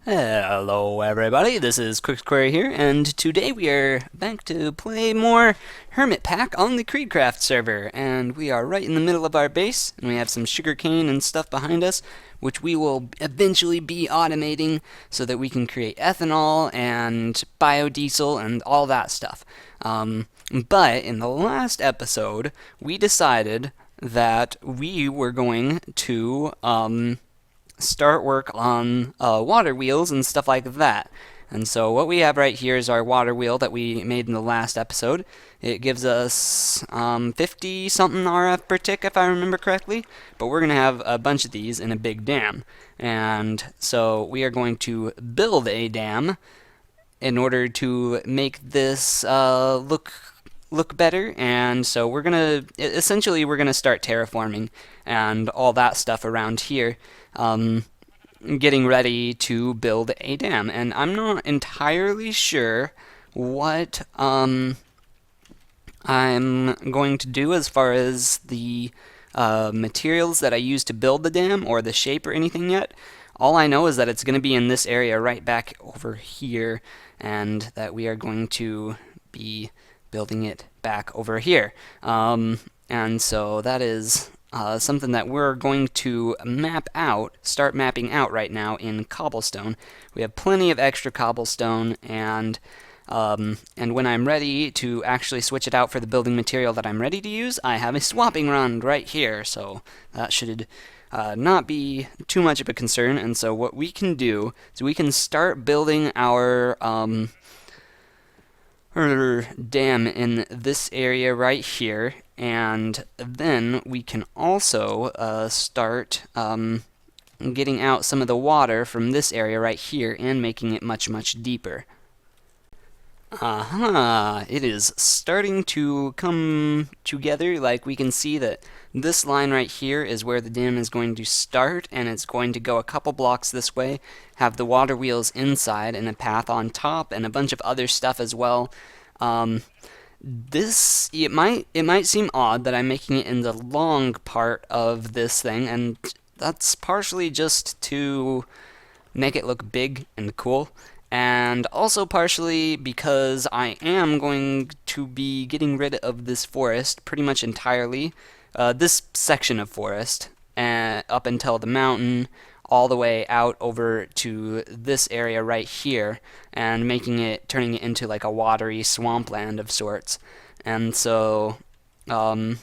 Hello everybody, this is quixQuery here, and today we are back to play more Hermit Pack on the Creedcraft server, and we are right in the middle of our base, and we have some sugarcane and stuff behind us, which we will eventually be automating so that we can create ethanol and biodiesel and all that stuff. But in the last episode, we decided that we were going to start work on water wheels and stuff like that. And so what we have right here is our water wheel that we made in the last episode. It gives us 50 something RF per tick if I remember correctly, but we're going to have a bunch of these in a big dam. And so we are going to build a dam in order to make this look better. And so we're gonna start terraforming and all that stuff around here, getting ready to build a dam. And I'm not entirely sure what I'm going to do as far as the materials that I use to build the dam or the shape or anything yet. All I know is that it's going to be in this area right back over here, and that we are going to be building it back over here. And so that is something that we're going to start mapping out right now in cobblestone. We have plenty of extra cobblestone, and when I'm ready to actually switch it out for the building material that I'm ready to use, I have a swapping run right here, so that should not be too much of a concern. And so what we can do is we can start building our dam in this area right here, and then we can also start getting out some of the water from this area right here and making it much deeper. It is starting to come together. Like, we can see that this line right here is where the dam is going to start, and it's going to go a couple blocks this way, have the water wheels inside and a path on top and a bunch of other stuff as well. It might seem odd that I'm making it in the long part of this thing, and that's partially just to make it look big and cool, and also partially because I am going to be getting rid of this forest pretty much entirely, this section of forest, up until the mountain, all the way out over to this area right here, and turning it into like a watery swampland of sorts. And so that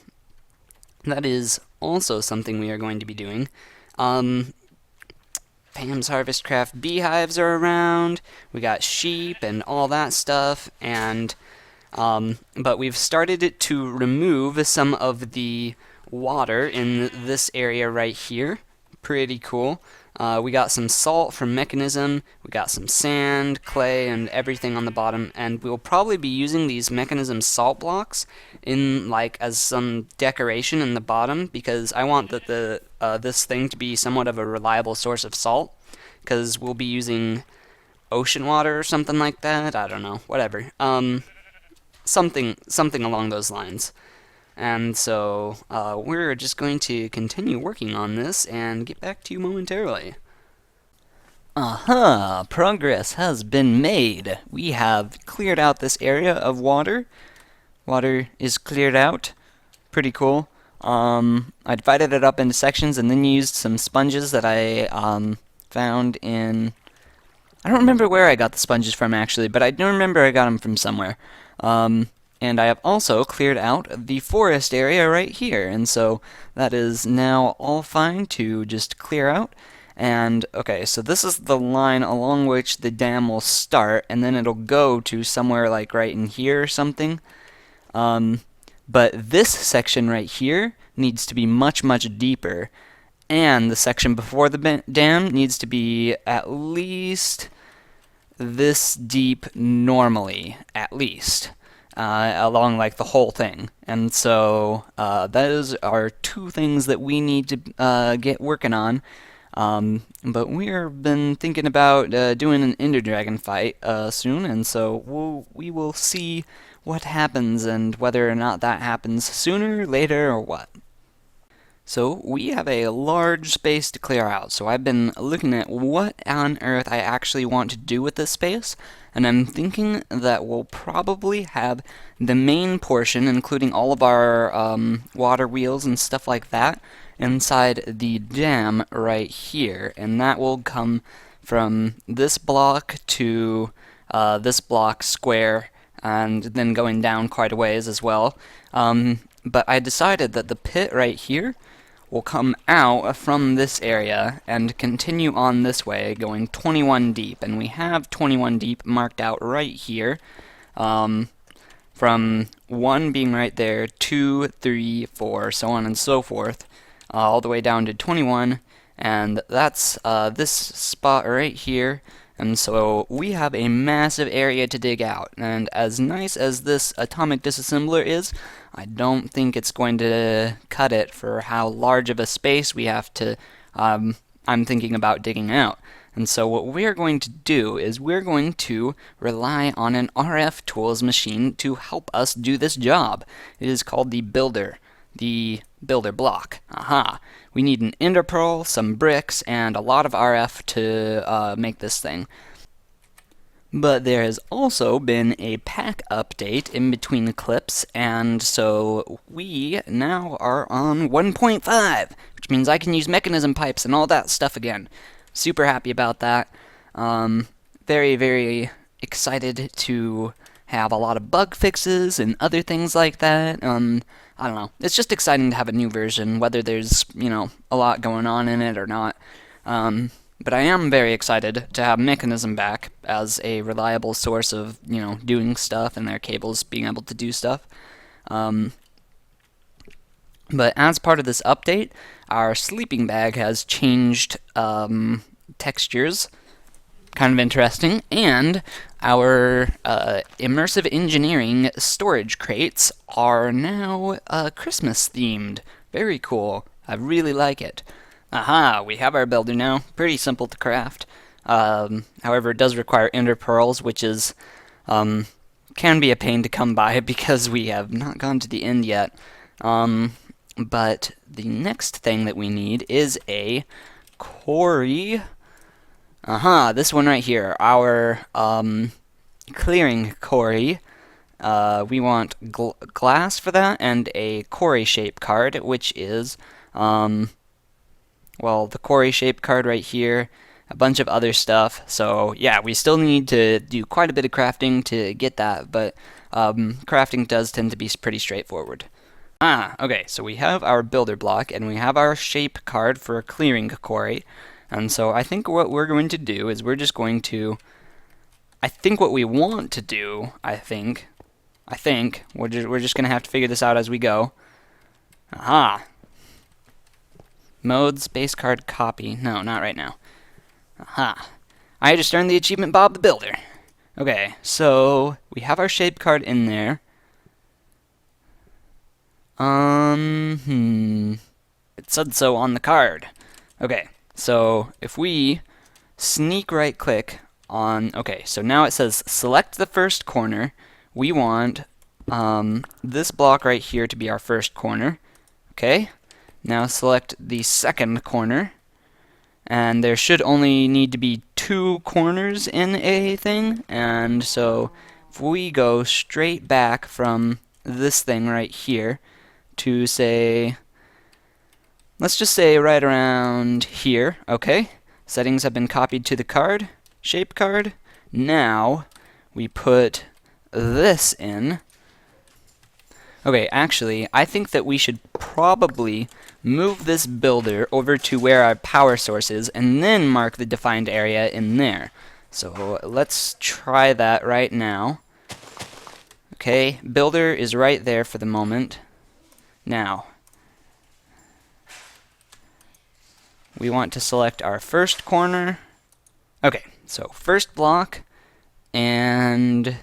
is also something we are going to be doing. Pam's Harvestcraft beehives are around. We got sheep and all that stuff, and but we've started to remove some of the water in this area right here. Pretty cool. We got some salt from Mechanism, we got some sand, clay, and everything on the bottom, and we'll probably be using these Mechanism salt blocks in as some decoration in the bottom, because I want this thing to be somewhat of a reliable source of salt, because we'll be using ocean water or something like that. I don't know, whatever. Something along those lines. And so we're just going to continue working on this and get back to you momentarily. Progress has been made. We have cleared out this area of water. Water is cleared out. Pretty cool. I divided it up into sections and then used some sponges that I found in... I don't remember where I got the sponges from actually, but I do remember I got them from somewhere. And I have also cleared out the forest area right here, and so that is now all fine to just clear out. And okay, so this is the line along which the dam will start, and then it'll go to somewhere like right in here or something. But this section right here needs to be much deeper, and the section before the dam needs to be at least this deep normally, at least. Along the whole thing. And so those are two things that we need to get working on. But we've been thinking about doing an Ender Dragon fight soon, and so we will see what happens and whether or not that happens sooner, later, or what. So we have a large space to clear out, so I've been looking at what on earth I actually want to do with this space, and I'm thinking that we'll probably have the main portion, including all of our water wheels and stuff like that, inside the dam right here, and that will come from this block to this block square, and then going down quite a ways as well. But I decided that the pit right here will come out from this area and continue on this way, going 21 deep. And we have 21 deep marked out right here, from 1 being right there, 2, 3, 4, so on and so forth, all the way down to 21. And that's this spot right here. And so we have a massive area to dig out, and as nice as this atomic disassembler is, I don't think it's going to cut it for how large of a space we have to, I'm thinking about digging out. And so what we're going to do is we're going to rely on an RFTools machine to help us do this job. It is called the builder block. Aha! We need an ender pearl, some bricks, and a lot of RF to make this thing. But there has also been a pack update in between the clips, and so we now are on 1.5, which means I can use mechanism pipes and all that stuff again. Super happy about that. Very, very excited to have a lot of bug fixes and other things like that. I don't know. It's just exciting to have a new version, whether there's, a lot going on in it or not. But I am very excited to have Mechanism back as a reliable source of, doing stuff and their cables being able to do stuff. But as part of this update, our sleeping bag has changed textures. Kind of interesting. And our immersive engineering storage crates are now Christmas themed. Very cool. I really like it. Aha, we have our builder now. Pretty simple to craft. However, it does require ender pearls, which is can be a pain to come by because we have not gone to the end yet. But the next thing that we need is a quarry. Aha, this one right here, our clearing quarry. We want glass for that and a quarry shape card, which is, the quarry shape card right here, a bunch of other stuff. So yeah, we still need to do quite a bit of crafting to get that, but crafting does tend to be pretty straightforward. Okay, so we have our builder block and we have our shape card for a clearing quarry. And so I think what we're going to do is we're just going to, what we want to do, we're just going to have to figure this out as we go. Aha! Mode, space card, copy. No, not right now. Aha! I just earned the achievement Bob the Builder. Okay, so we have our shape card in there. It said so on the card. Okay. So if we sneak right click on, okay, so now it says select the first corner. We want this block right here to be our first corner. Okay, now select the second corner. And there should only need to be 2 corners in a thing. And so if we go straight back from this thing right here to say, let's just say right around here, okay? Settings have been copied to the card, shape card. Now, we put this in. Okay, actually, I think that we should probably move this builder over to where our power source is, and then mark the defined area in there. So, let's try that right now. Okay, builder is right there for the moment. Now, we want to select our first corner. Okay, so first block, and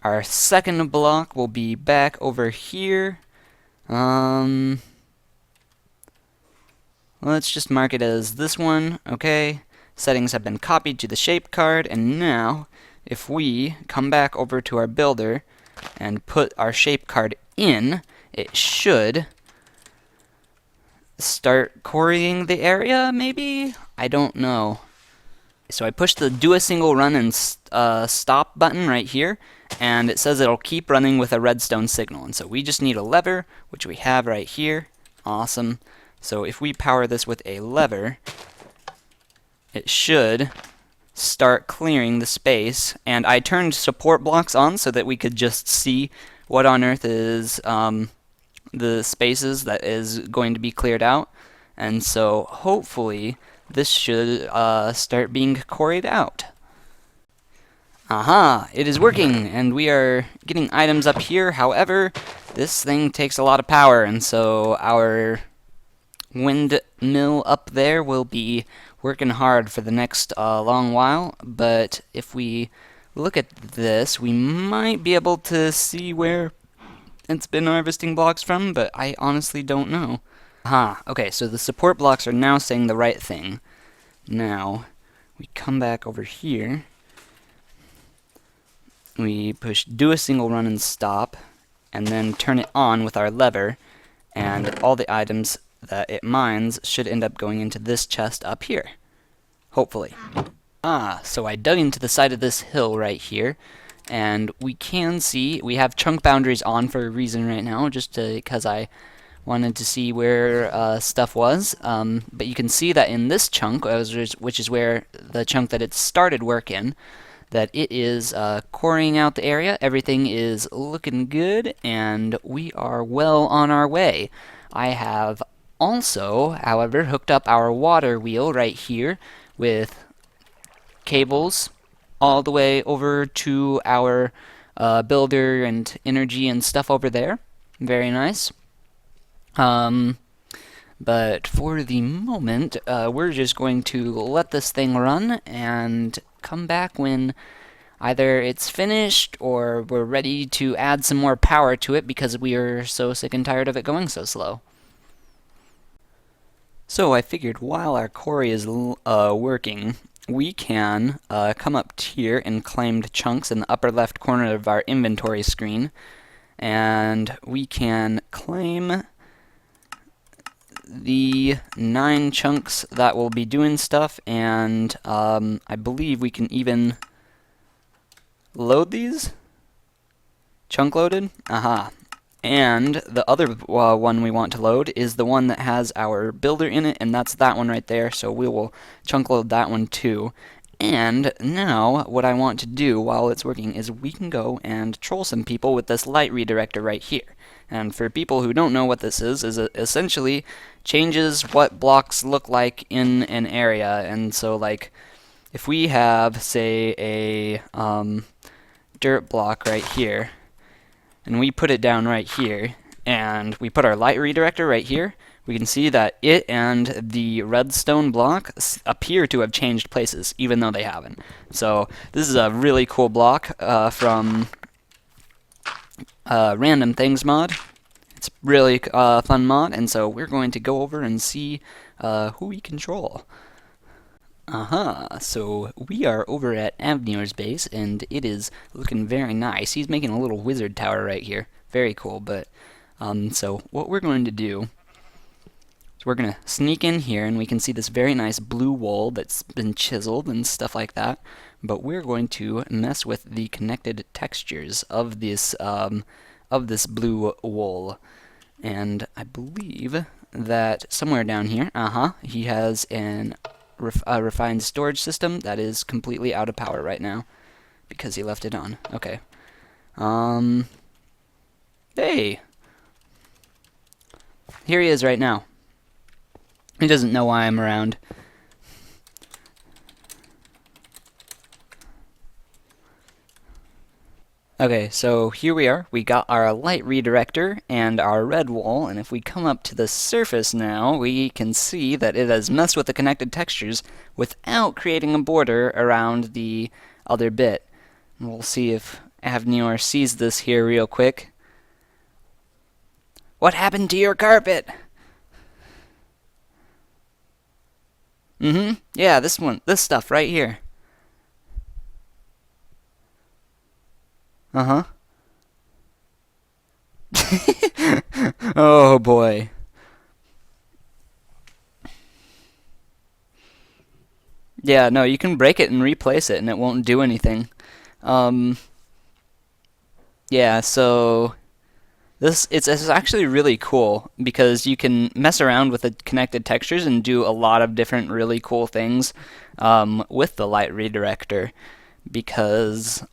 our second block will be back over here. Let's just mark it as this one, okay. Settings have been copied to the shape card, and now, if we come back over to our builder and put our shape card in, it should start quarrying the area, maybe? I don't know. So I push the do a single run and stop button right here, and it says it'll keep running with a redstone signal. And so we just need a lever, which we have right here. Awesome. So if we power this with a lever, it should start clearing the space. And I turned support blocks on so that we could just see what on earth is the spaces that is going to be cleared out. And so hopefully this should start being quarried out. Aha! It is working, and we are getting items up here. However, this thing takes a lot of power, and so our windmill up there will be working hard for the next long while. But if we look at this, we might be able to see where it's been harvesting blocks from, but I honestly don't know. Aha, okay, so the support blocks are now saying the right thing. Now, we come back over here. We push do a single run and stop, and then turn it on with our lever, and all the items that it mines should end up going into this chest up here. Hopefully. So I dug into the side of this hill right here, and we can see we have chunk boundaries on for a reason right now, just because I wanted to see where stuff was. But you can see that in this chunk, which is where the chunk that it started work in, that it is quarrying out the area. Everything is looking good, and we are well on our way. I have also, however, hooked up our water wheel right here with cables all the way over to our builder and energy and stuff over there. Very nice. But for the moment, we're just going to let this thing run and come back when either it's finished or we're ready to add some more power to it because we are so sick and tired of it going so slow. So I figured while our quarry is working, we can come up here in claimed chunks in the upper left corner of our inventory screen, and we can claim the 9 chunks that will be doing stuff, and I believe we can even load these. Chunk loaded? Aha. And the other one we want to load is the one that has our builder in it, and that's that one right there, so we will chunk load that one too. And now what I want to do while it's working is we can go and troll some people with this light redirector right here. And for people who don't know what this is it essentially changes what blocks look like in an area. And so, like, if we have, say, a dirt block right here, and we put it down right here, and we put our light redirector right here, we can see that it and the redstone block appear to have changed places, even though they haven't. So this is a really cool block from Random Things mod. It's really fun mod, and so we're going to go over and see who we control. So we are over at Avnir's base, and it is looking very nice. He's making a little wizard tower right here. Very cool, but, so what we're going to do is we're going to sneak in here, and we can see this very nice blue wool that's been chiseled and stuff like that, but we're going to mess with the connected textures of this blue wool. And I believe that somewhere down here, he has a refined storage system that is completely out of power right now because he left it on. Okay. Hey! Here he is right now. He doesn't know why I'm around. Okay, so here we are. We got our light redirector and our red wool, and if we come up to the surface now, we can see that it has messed with the connected textures without creating a border around the other bit. And we'll see if Avnir sees this here real quick. What happened to your carpet? Yeah, this stuff right here. Oh boy. Yeah, no, you can break it and replace it and it won't do anything. Um, yeah, so it's actually really cool because you can mess around with the connected textures and do a lot of different really cool things with the light redirector because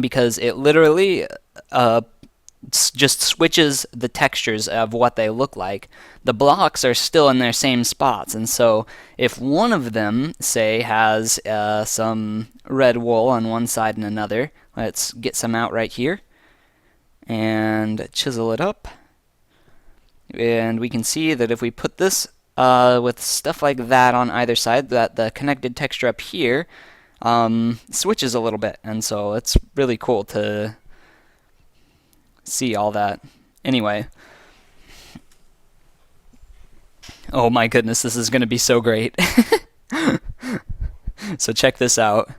because it literally just switches the textures of what they look like. The blocks are still in their same spots, and so if one of them, say, has some red wool on one side and another, let's get some out right here and chisel it up. And we can see that if we put this with stuff like that on either side, that the connected texture up here switches a little bit, and so it's really cool to see all that. Anyway, oh my goodness, this is going to be so great. So check this out.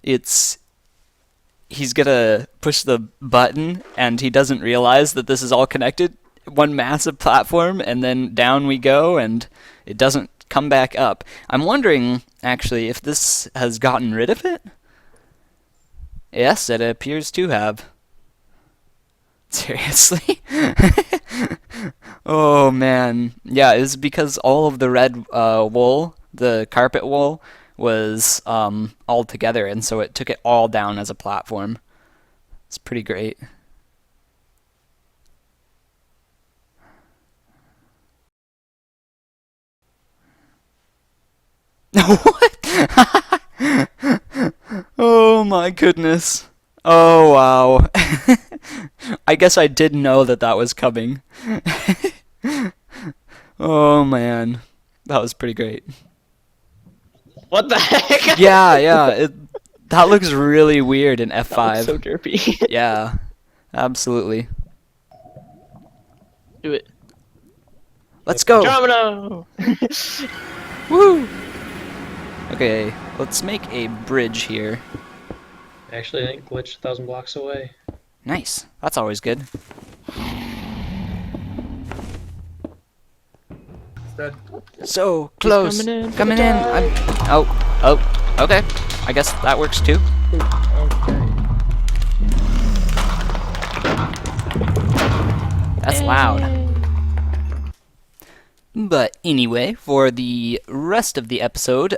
He's gonna push the button and he doesn't realize that this is all connected, one massive platform, and then down we go and it doesn't come back up. I'm wondering actually if this has gotten rid of it. Yes, it appears to have. Seriously? Oh man. Yeah, it's because all of the red wool, the carpet wool, was all together, and so it took it all down as a platform. It's pretty great. What? Oh my goodness. Oh wow. I guess I did know that that was coming. Oh man. That was pretty great. What the heck? Yeah. That looks really weird in F5. That looks so derpy. Yeah, absolutely. Do it. Let's go. Domino! Woo! Okay, let's make a bridge here. Actually, I think glitched 1,000 blocks away. Nice. That's always good. Dead. So close. Coming in. Oh. Okay. I guess that works too. That's loud. But anyway, for the rest of the episode,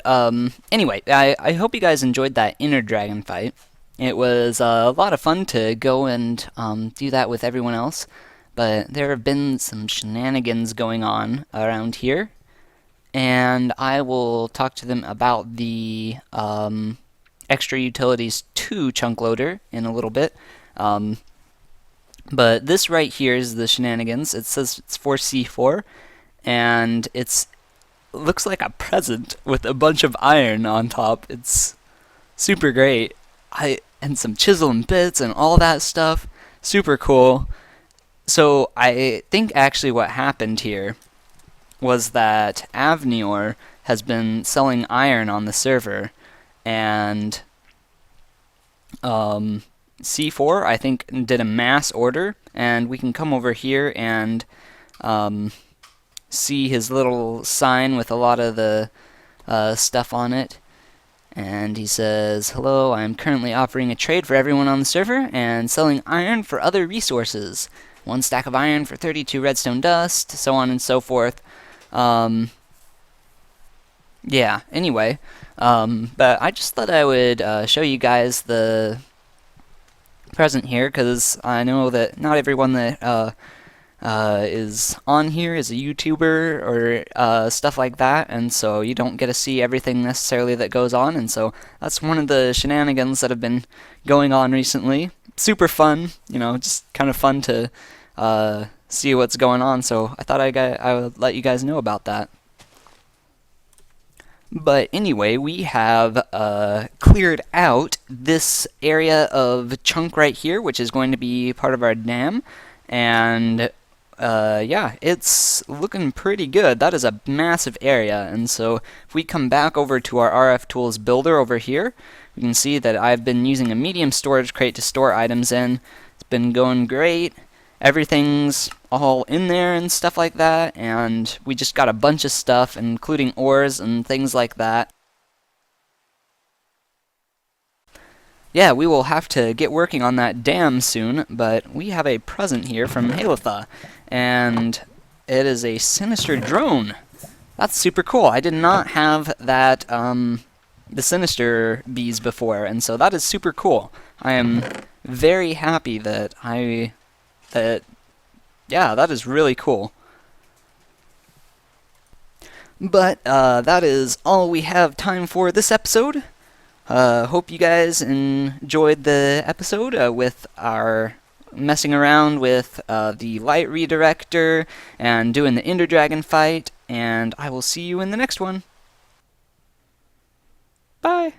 anyway, I hope you guys enjoyed that inner dragon fight. It was a lot of fun to go and do that with everyone else, but there have been some shenanigans going on around here, and I will talk to them about the extra utilities 2 chunk loader in a little bit. But this right here is the shenanigans. It says it's for C4, and looks like a present with a bunch of iron on top. It's super great. And some chisel and bits and all that stuff. Super cool. So I think actually what happened here was that Avnior has been selling iron on the server, and C4 I think did a mass order, and we can come over here and see his little sign with a lot of the stuff on it. And he says, "Hello, I'm currently offering a trade for everyone on the server and selling iron for other resources. 1 stack of iron for 32 redstone dust," so on and so forth. Yeah, anyway. But I just thought I would show you guys the present here, because I know that not everyone that is on here is a YouTuber or stuff like that, and so you don't get to see everything necessarily that goes on, and so that's one of the shenanigans that have been going on recently. Super fun, just kind of fun to see what's going on, so I thought I would let you guys know about that. But anyway, we have cleared out this area of chunk right here, which is going to be part of our dam, and yeah, it's looking pretty good. That is a massive area, and so if we come back over to our RFTools builder over here, we can see that I've been using a medium storage crate to store items in. It's been going great. Everything's all in there and stuff like that, and we just got a bunch of stuff, including ores and things like that. Yeah, we will have to get working on that dam soon, but we have a present here from Halitha, and it is a sinister drone. That's super cool. I did not have that, the sinister bees before, and so that is super cool. I am very happy that yeah, that is really cool. But that is all we have time for this episode. Hope you guys enjoyed the episode with our messing around with the light redirector and doing the Ender Dragon fight, and I will see you in the next one. Bye!